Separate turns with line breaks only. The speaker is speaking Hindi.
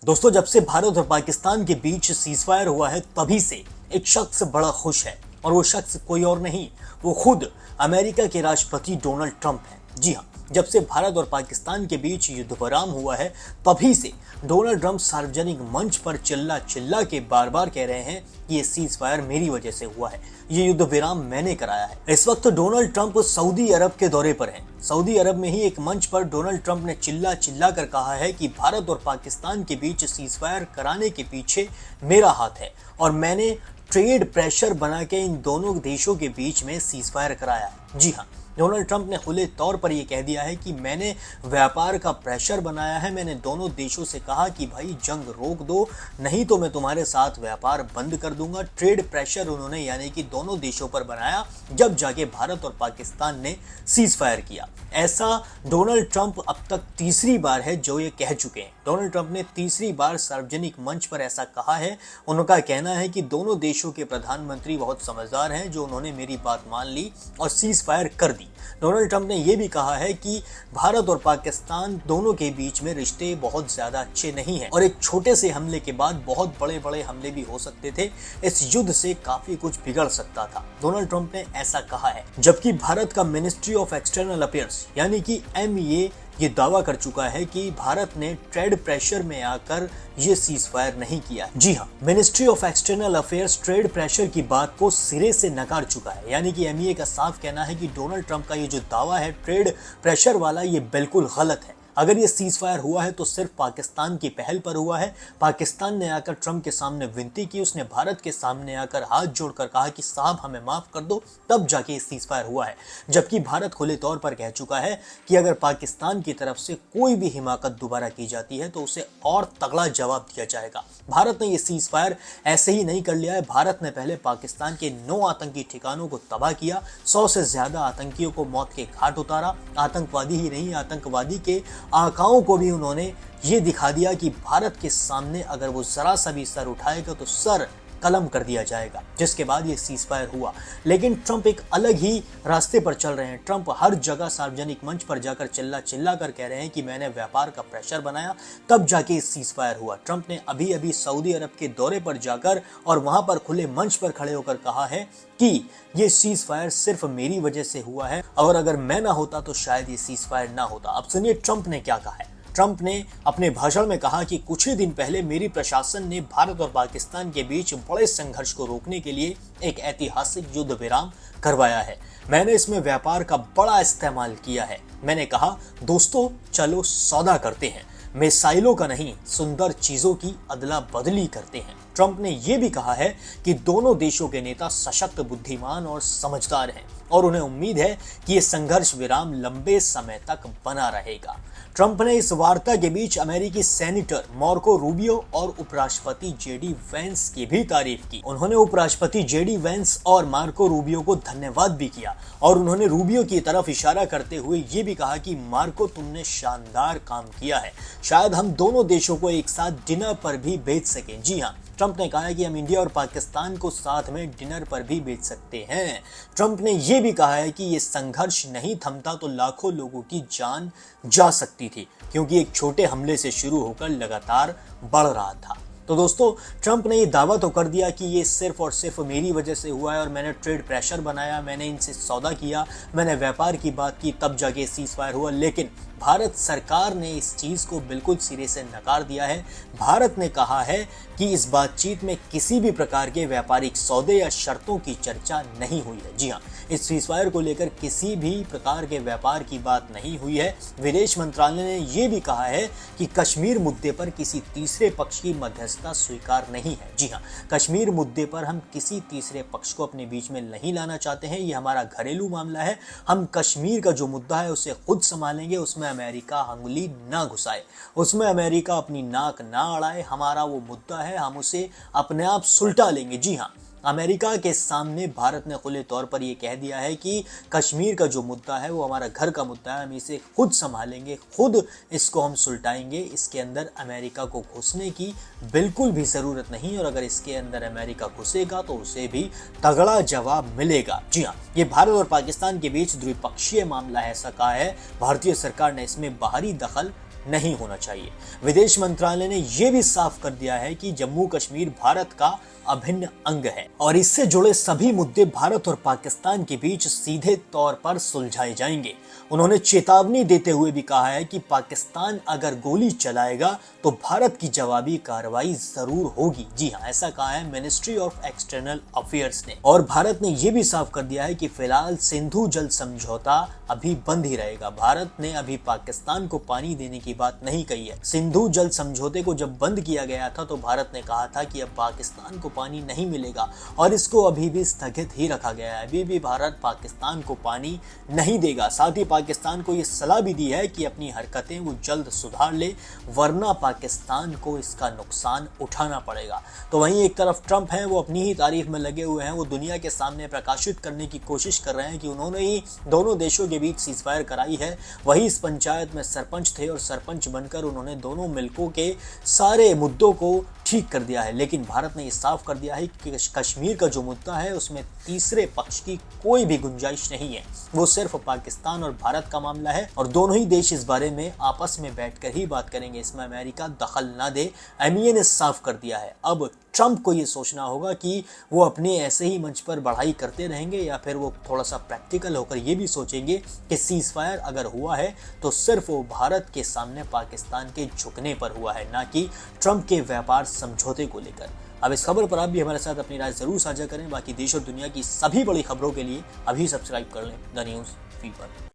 दोस्तों, जब से भारत और पाकिस्तान के बीच सीजफायर हुआ है तभी से एक शख्स बड़ा खुश है और वो शख्स कोई और नहीं, वो खुद अमेरिका के राष्ट्रपति डोनाल्ड ट्रंप हैं। जी हाँ, जब से भारत और पाकिस्तान के बीच युद्ध विराम हुआ है तभी से डोनाल्ड ट्रंप सार्वजनिक मंच पर चिल्ला चिल्ला के बार बार कह रहे हैं कि ये सीज फायर मेरी वजह से हुआ है, ये युद्ध विराम मैंने कराया है। इस वक्त डोनाल्ड ट्रंप सऊदी अरब के दौरे पर हैं। सऊदी अरब में ही एक मंच पर डोनाल्ड ट्रंप ने चिल्ला चिल्ला कर कहा है कि भारत और पाकिस्तान के बीच सीज फायर कराने के पीछे मेरा हाथ है और मैंने ट्रेड प्रेशर बना के इन दोनों देशों के बीच में सीज फायर कराया है। जी हाँ, डोनाल्ड ट्रंप ने खुले तौर पर यह कह दिया है कि मैंने व्यापार का प्रेशर बनाया है। मैंने दोनों देशों से कहा कि भाई जंग रोक दो, नहीं तो मैं तुम्हारे साथ व्यापार बंद कर दूंगा। ट्रेड प्रेशर उन्होंने यानी कि दोनों देशों पर बनाया, जब जाके भारत और पाकिस्तान ने सीज फायर किया। ऐसा डोनाल्ड ट्रंप अब तक तीसरी बार है जो ये कह चुके हैं। डोनाल्ड ट्रंप ने तीसरी बार सार्वजनिक मंच पर ऐसा कहा है। उनका कहना है कि दोनों देशों के प्रधानमंत्री बहुत समझदार हैं जो उन्होंने मेरी बात मान ली और सीज फायर कर दी। डोनाल्ड ट्रंप ने यह भी कहा है कि भारत और पाकिस्तान दोनों के बीच में रिश्ते बहुत ज्यादा अच्छे नहीं हैं और एक छोटे से हमले के बाद बहुत बड़े बड़े हमले भी हो सकते थे। इस युद्ध से काफी कुछ बिगड़ सकता था, डोनाल्ड ट्रंप ने ऐसा कहा है। जबकि भारत का मिनिस्ट्री ऑफ एक्सटर्नल अफेयर्स यानी कि MEA ये दावा कर चुका है कि भारत ने ट्रेड प्रेशर में आकर ये सीज फायर नहीं किया। जी हाँ, ministry of external affairs trade pressure की बात को सिरे से नकार चुका है। यानी कि MEA का साफ कहना है कि डोनाल्ड ट्रंप का ये जो दावा है ट्रेड प्रेशर वाला, ये बिल्कुल गलत है। अगर ये सीज फायर हुआ है तो सिर्फ पाकिस्तान की पहल पर हुआ है। पाकिस्तान ने आकर ट्रंप के सामने विनती की, उसने भारत के सामने आकर हाथ जोड़कर कहा कि साहब हमें माफ कर दो, तब जाके ये सीज फायर हुआ है। जबकि भारत खुले तौर पर कह चुका है कि अगर पाकिस्तान की तरफ से कोई भी हिमाकत दोबारा की जाती है तो उसे और तगड़ा जवाब दिया जाएगा। भारत ने ये सीज फायर ऐसे ही नहीं कर लिया है। भारत ने पहले पाकिस्तान के 9 आतंकी ठिकानों को तबाह किया, 100 से ज्यादा आतंकियों को मौत के घाट उतारा। आतंकवादी ही नहीं, आतंकवादी के आकाओं को भी उन्होंने ये दिखा दिया कि भारत के सामने अगर वो जरा सा भी सर उठाएगा तो सर कलम कर दिया जाएगा। जिसके बाद ये सीज फायर हुआ। लेकिन ट्रंप एक अलग ही रास्ते पर चल रहे हैं। ट्रंप हर जगह सार्वजनिक मंच पर जाकर चिल्ला चिल्ला कर कह रहे हैं कि मैंने व्यापार का प्रेशर बनाया, तब जाके इस सीज फायर हुआ। ट्रंप ने अभी अभी सऊदी अरब के दौरे पर जाकर और वहां पर खुले मंच पर खड़े होकर कहा है कि ये सीज फायर सिर्फ मेरी वजह से हुआ है और अगर मैं ना होता तो शायद ये सीज फायर ना होता। अब सुनिए ट्रंप ने क्या कहा है। ट्रंप ने अपने भाषण में कहा कि कुछ ही दिन पहले मेरी प्रशासन ने भारत और पाकिस्तान के बीच बड़े संघर्ष को रोकने के लिए एक ऐतिहासिक युद्ध विराम करवाया है। मैंने इसमें व्यापार का बड़ा इस्तेमाल किया है। मैंने कहा दोस्तों चलो सौदा करते हैं, मिसाइलों का नहीं सुंदर चीजों की अदला बदली करते हैं। ट्रंप ने यह भी कहा है कि दोनों देशों के नेता सशक्त, बुद्धिमान और समझदार हैं और उन्हें उम्मीद है कि यह संघर्ष विराम लंबे समय तक बना रहेगा। ट्रंप ने इस वार्ता के बीच अमेरिकी सेनेटर मार्को रूबियो और उपराष्ट्रपति JD वेंस की भी तारीफ की। उन्होंने उपराष्ट्रपति JD वेंस और मार्को रूबियो को धन्यवाद भी किया और उन्होंने रूबियो की तरफ इशारा करते हुए ये भी कहा कि मार्को तुमने शानदार काम किया है, शायद हम दोनों देशों को एक साथ डिनर पर भी भेज सकें। जी हाँ, ट्रंप ने कहा है कि हम इंडिया और पाकिस्तान को साथ में डिनर पर भी भेज सकते हैं। ट्रंप ने यह भी कहा है कि ये संघर्ष नहीं थमता तो लाखों लोगों की जान जा सकती थी, क्योंकि एक छोटे हमले से शुरू होकर लगातार बढ़ रहा था। तो दोस्तों, ट्रंप ने ये दावा तो कर दिया कि ये सिर्फ और सिर्फ मेरी वजह से हुआ है और मैंने ट्रेड प्रेशर बनाया, मैंने इनसे सौदा किया, मैंने व्यापार की बात की, तब जाके सीज फायर हुआ। लेकिन भारत सरकार ने इस चीज को बिल्कुल सिरे से नकार दिया है। भारत ने कहा है कि इस बातचीत में किसी भी प्रकार के व्यापारिक सौदे या शर्तों की चर्चा नहीं हुई है। जी हाँ, इस सीज फायर को लेकर किसी भी प्रकार के व्यापार की बात नहीं हुई है। विदेश मंत्रालय ने यह भी कहा है कि कश्मीर मुद्दे पर किसी तीसरे पक्ष की मध्यस्थता स्वीकार नहीं है। जी हाँ, कश्मीर मुद्दे पर हम किसी तीसरे पक्ष को अपने बीच में नहीं लाना चाहते हैं। ये हमारा घरेलू मामला है। हम कश्मीर का जो मुद्दा है उसे खुद संभालेंगे, उसमें अमेरिका अंगुली ना घुसाए, उसमें अमेरिका अपनी नाक ना अड़ाए। हमारा वो मुद्दा है, हम उसे अपने आप सुलटा लेंगे। जी हाँ, अमेरिका के सामने भारत ने खुले तौर पर यह कह दिया है कि कश्मीर का जो मुद्दा है वो हमारा घर का मुद्दा है, हम इसे खुद संभालेंगे, खुद इसको हम सुलटाएंगे। इसके अंदर अमेरिका को घुसने की बिल्कुल भी ज़रूरत नहीं और अगर इसके अंदर अमेरिका घुसेगा तो उसे भी तगड़ा जवाब मिलेगा। जी हाँ, ये भारत और पाकिस्तान के बीच द्विपक्षीय मामला है, ऐसा कहा है। भारतीय सरकार ने इसमें बाहरी दखल नहीं होना चाहिए। विदेश मंत्रालय ने यह भी साफ कर दिया है कि जम्मू कश्मीर भारत का अभिन्न अंग है और इससे जुड़े सभी मुद्दे भारत और पाकिस्तान के बीच सीधे तौर पर सुलझाए जाएंगे। उन्होंने चेतावनी देते हुए भी कहा है कि पाकिस्तान अगर गोली चलाएगा तो भारत की जवाबी कार्रवाई जरूर होगी। जी हाँ, ऐसा कहा है मिनिस्ट्री ऑफ एक्सटर्नल अफेयर्स ने। और भारत ने यह भी साफ कर दिया है कि फिलहाल सिंधु जल समझौता अभी बंद ही रहेगा। भारत ने अभी पाकिस्तान को पानी देने की बात नहीं कही है। सिंधु जल समझौते को जब बंद किया गया था तो भारत ने कहा था कि अब पाकिस्तान को पानी नहीं मिलेगा और इसको अभी भी स्थगित ही रखा गया है। अभी भी भारत पाकिस्तान को पानी नहीं देगा। साथ ही पाकिस्तान को यह सलाह भी दी है कि अपनी हरकतें वो जल्द सुधार ले, वरना पाकिस्तान को इसका नुकसान उठाना पड़ेगा। तो वहीं एक तरफ ट्रंप है, वो अपनी ही तारीफ में लगे हुए हैं। वो दुनिया के सामने प्रकाशित करने की कोशिश कर रहे हैं कि उन्होंने ही दोनों देशों के बीच सीजफायर कराई है। वही इस पंचायत में सरपंच थे और सरपंच बनकर उन्होंने दोनों मुल्कों के सारे मुद्दों को ठीक कर दिया है। लेकिन भारत ने यह साफ कर दिया है कि कश्मीर का जो मुद्दा है उसमें तीसरे पक्ष की कोई भी गुंजाइश नहीं है। वो सिर्फ पाकिस्तान और भारत का मामला है और दोनों ही देश इस बारे में आपस में बैठकर ही बात करेंगे। इसमें अमेरिका दखल ना दे, एमईए ने साफ कर दिया है। अब ट्रंप को ये सोचना होगा कि वो अपने ऐसे ही मंच पर बढ़ाई करते रहेंगे या फिर वो थोड़ा सा प्रैक्टिकल होकर ये भी सोचेंगे कि सीजफायर अगर हुआ है तो सिर्फ वो भारत के सामने पाकिस्तान के झुकने पर हुआ है, ना कि ट्रंप के व्यापार समझौते को लेकर। अब इस खबर पर आप भी हमारे साथ अपनी राय जरूर साझा करें। बाकी देश और दुनिया की सभी बड़ी खबरों के लिए अभी सब्सक्राइब कर लें द न्यूज़ फीवर।